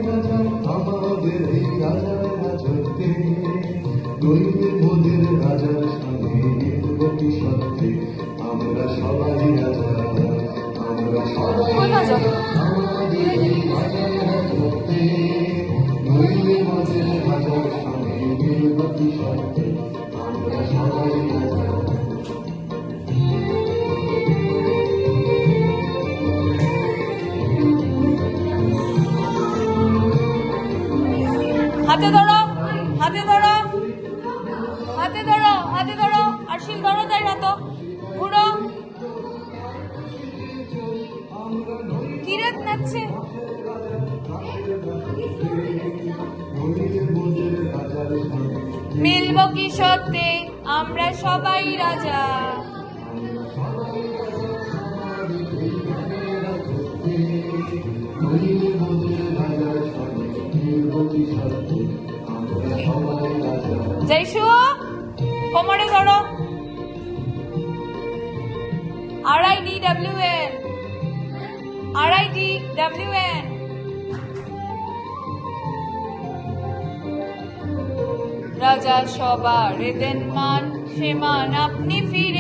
রাজা আমাদের এই রাজার রাজত্বে, নইলে মোদের রাজার সঙ্গে মিলব কি সত্যি, আমরা সবাই রাজা, আমরা সবাই রাজা আমাদের এই রাজার রাজত্বে, নইলে মোদের রাজার সঙ্গে মিলব কি সত্যি, আমরা সবাই রাজা। হাতে ধরো, হাতে ধরো, হাতে ধরো, হাতে ধরো, আর শিল ধরো, তাই হাতো ঘুরো। কিরত নাচছে। মিলব কি সত্যি, আমরা সবাই রাজা। জয়সু কোমরে ধরো। RIDWN, RIDWN। রাজা সবার দেন মান, সে মান আপনি ফিরে